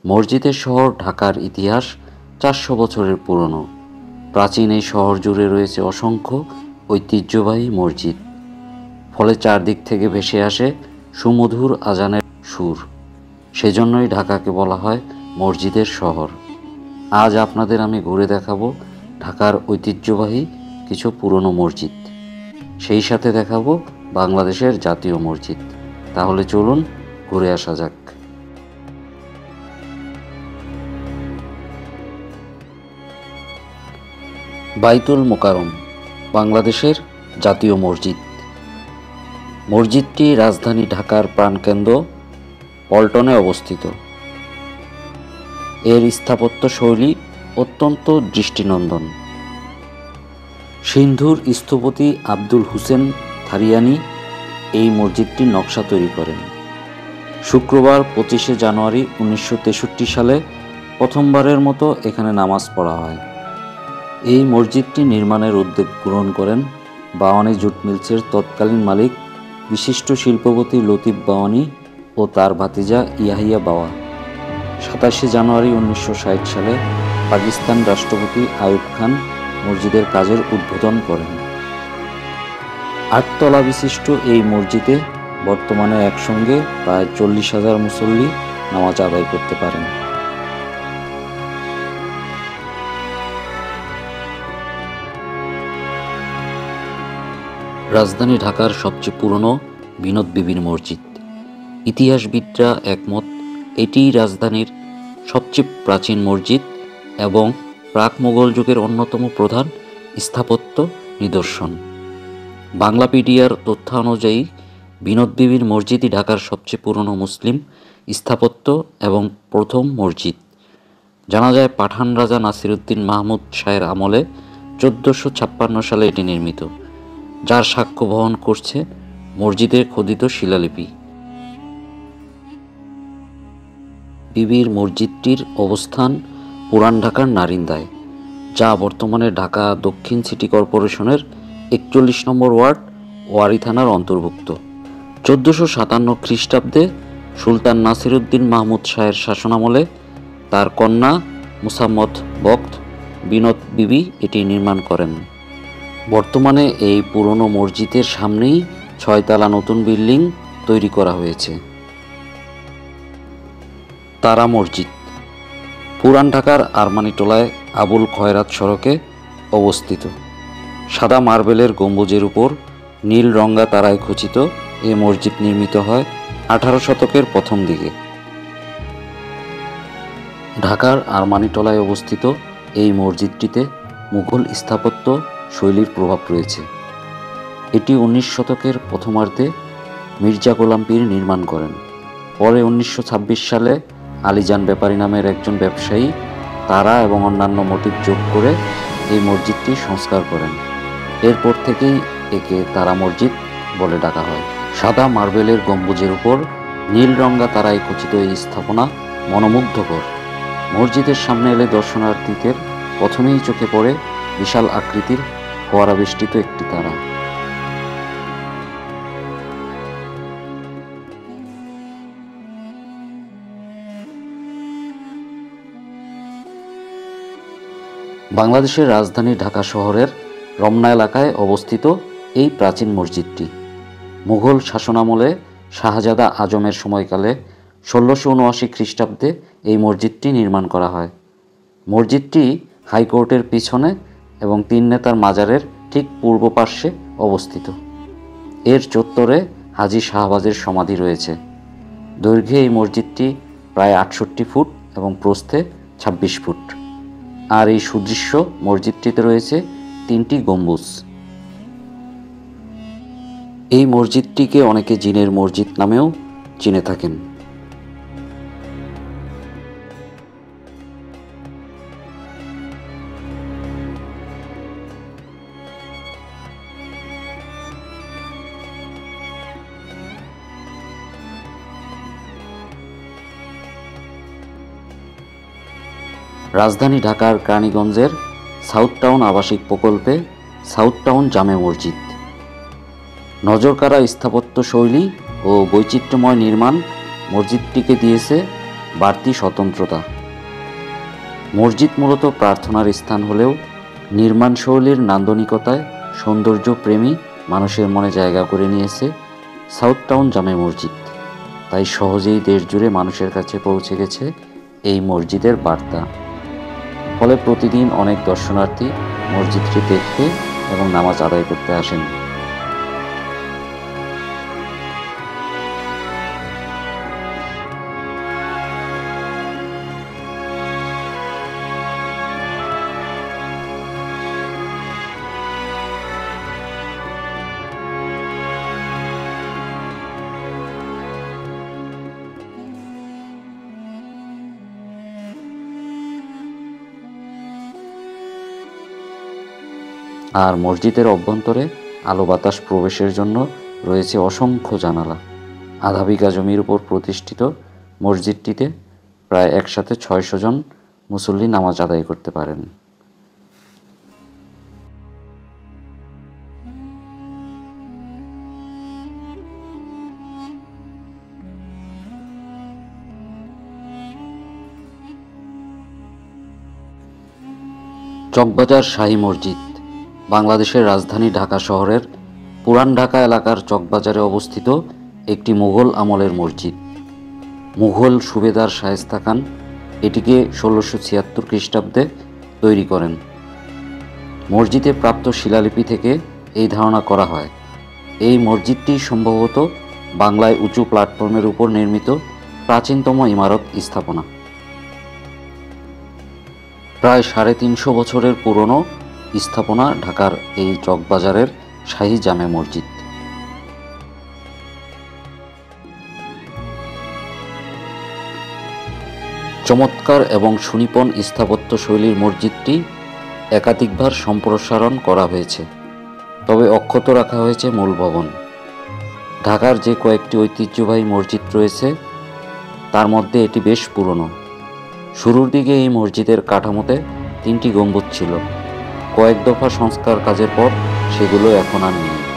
মসজিদের শহর ঢাকার ইতিহাস 400 বছরের পুরনো। প্রাচীন এই শহর জুড়ে রয়েছে অসংখ্য ঐতিহ্যবাহী মসজিদ, ফলে চারদিক থেকে ভেসে আসে সুমধুর আজানের সুর। সেজন্যই ঢাকাকে বলা হয় মসজিদের শহর। আজ আপনাদের আমি ঘুরে দেখাবো ঢাকার ঐতিহ্যবাহী কিছু পুরনো মসজিদ, সেই সাথে দেখাবো বাংলাদেশের জাতীয় মসজিদ। তাহলে চলুন ঘুরে আসা যাক। বাইতুল মোকাররম বাংলাদেশের জাতীয় মসজিদ। মসজিদটি রাজধানী ঢাকার প্রাণকেন্দ্র পল্টনে অবস্থিত। এর স্থাপত্য শৈলী অত্যন্ত দৃষ্টিনন্দন। সিন্ধুর স্থপতি আব্দুল হুসেন থারিয়ানি এই মসজিদটির নকশা তৈরি করেন। শুক্রবার 25শে জানুয়ারি 1963 সালে প্রথমবারের মতো এখানে নামাজ পড়া হয়। এই মসজিদটি নির্মাণের উদ্যোগ গ্রহণ করেন বাওয়ানী জুট মিলসের তৎকালীন মালিক বিশিষ্ট শিল্পপতি লতিফ বাওয়ানী ও তার ভাতিজা ইয়াহিয়া বাওয়া। 27শে জানুয়ারি 1960 সালে পাকিস্তান রাষ্ট্রপতি আইয়ুব খান মসজিদের কাজের উদ্বোধন করেন। 8 তলা বিশিষ্ট এই মসজিদে বর্তমানে একসঙ্গে প্রায় 40,000 মুসল্লি নামাজ আদায় করতে পারেন। রাজধানী ঢাকার সবচেয়ে পুরনো বিনোদ বিবির মসজিদ। ইতিহাসবিদরা একমত এটিই রাজধানীর সবচেয়ে প্রাচীন মসজিদ এবং প্রাক মোগল যুগের অন্যতম প্রধান স্থাপত্য নিদর্শন। বাংলাপিডিয়ার তথ্যানুযায়ী বিনোদ বিবির মসজিদই ঢাকার সবচেয়ে পুরনো মুসলিম স্থাপত্য এবং প্রথম মসজিদ। জানা যায় পাঠান রাজা নাসিরউদ্দিন মাহমুদ শাহের আমলে 1456 সালে এটি নির্মিত, যার সাক্ষ্য বহন করছে মসজিদের খোদিত শিলালিপি। বিবির মসজিদটির অবস্থান পুরান ঢাকার নারিন্দায়, যা বর্তমানে ঢাকা দক্ষিণ সিটি কর্পোরেশনের 41 নম্বর ওয়ার্ড ওয়ারী থানার অন্তর্ভুক্ত। 1457 খ্রিস্টাব্দে সুলতান নাসিরউদ্দিন মাহমুদ শাহের শাসনামলে তার কন্যা মুসাম্মত বখত বিনোদ বিবি এটি নির্মাণ করেন। বর্তমানে এই পুরনো মসজিদের সামনেই 6 তলা নতুন বিল্ডিং তৈরি করা হয়েছে। তারা মসজিদ পুরান ঢাকার আরমানিটোলায় আবুল খয়রাত সড়কে অবস্থিত। সাদা মার্বেলের গম্বুজের উপর নীল রঙা তারায় খচিত এই মসজিদ নির্মিত হয় 18 শতকের প্রথম দিকে। ঢাকার আরমানিটোলায় অবস্থিত এই মসজিদটিতে মুঘল স্থাপত্য শৈলীর প্রভাব রয়েছে। এটি 19 শতকের প্রথমার্ধে মির্জা গোলাম পীর নির্মাণ করেন। পরে 1926 সালে আলীজান ব্যাপারী নামের একজন ব্যবসায়ী তারা এবং অন্যান্য মোটিভ যোগ করে এই মসজিদটি সংস্কার করেন। এরপর থেকেই একে তারা মসজিদ বলে ডাকা হয়। সাদা মার্বেলের গম্বুজের উপর নীল রঙা তারায় খচিত এই স্থাপনা মনোমুগ্ধকর। মসজিদের সামনে এলে দর্শনার্থীদের প্রথমেই চোখে পড়ে বিশাল আকৃতির ফোয়ারা বেষ্টিত একটি তারা। বাংলাদেশের রাজধানী ঢাকা শহরের রমনা এলাকায় অবস্থিত এই প্রাচীন মসজিদটি মুঘল শাসনামলে শাহজাদা আজমের সময়কালে 1679 খ্রিস্টাব্দে এই মসজিদটি নির্মাণ করা হয়। মসজিদটি হাইকোর্টের পিছনে এবং 3 নেতার মাজারের ঠিক পূর্ব পার্শ্বে অবস্থিত। এর চত্বরে হাজী শাহবাজের সমাধি রয়েছে। দৈর্ঘ্যে এই মসজিদটি প্রায় 68 ফুট এবং প্রস্থে 26 ফুট। আর এই সুদৃশ্য মসজিদটিতে রয়েছে 3টি গম্বুজ। এই মসজিদটিকে অনেকে জিনের মসজিদ নামেও চিনে থাকেন। রাজধানী ঢাকার কেরানীগঞ্জের সাউথ টাউন আবাসিক প্রকল্পে সাউথ টাউন জামে মসজিদ। নজরকাড়া স্থাপত্য শৈলী ও বৈচিত্র্যময় নির্মাণ মসজিদটিকে দিয়েছে বাড়তি স্বতন্ত্রতা। মসজিদ মূলত প্রার্থনার স্থান হলেও নির্মাণশৈলীর নান্দনিকতায় সৌন্দর্যপ্রেমী মানুষের মনে জায়গা করে নিয়েছে সাউথ টাউন জামে মসজিদ। তাই সহজেই দেশজুড়ে মানুষের কাছে পৌঁছে গেছে এই মসজিদের বার্তা। ফলে প্রতিদিন অনেক দর্শনার্থী মসজিদটি দেখতে এবং নামাজ আদায় করতে আসেন। আর মসজিদের অভ্যন্তরে আলো বাতাস প্রবেশের জন্য রয়েছে অসংখ্য জানালা। আধা বিঘা জমির উপর প্রতিষ্ঠিত মসজিদটিতে প্রায় একসাথে 600 জন মুসল্লি নামাজ আদায় করতে পারেন। চকবাজার শাহী মসজিদ বাংলাদেশের রাজধানী ঢাকা শহরের পুরান ঢাকা এলাকার চকবাজারে অবস্থিত একটি মুঘল আমলের মসজিদ। মুঘল সুবেদার শায়েস্তা খান এটিকে 1676 খ্রিস্টাব্দে তৈরি করেন। মসজিদে প্রাপ্ত শিলালিপি থেকে এই ধারণা করা হয় এই মসজিদটি সম্ভবত বাংলায় উঁচু প্ল্যাটফর্মের উপর নির্মিত প্রাচীনতম ইমারত স্থাপনা। প্রায় 350 বছরের পুরনো স্থাপনা ঢাকার এই চকবাজারের শাহী জামে মসজিদ। চমৎকার এবং সুনিপুণ স্থাপত্য শৈলীর মসজিদটি একাধিকবার সম্প্রসারণ করা হয়েছে, তবে অক্ষত রাখা হয়েছে মূল ভবন। ঢাকার যে কয়েকটি ঐতিহ্যবাহী মসজিদ রয়েছে তার মধ্যে এটি বেশ পুরনো। শুরুর দিকে এই মসজিদের কাঠামোতে 3টি গম্বুজ ছিল। কয়েক দফা সংস্কার কাজের পর সেগুলো এখন আর নেই।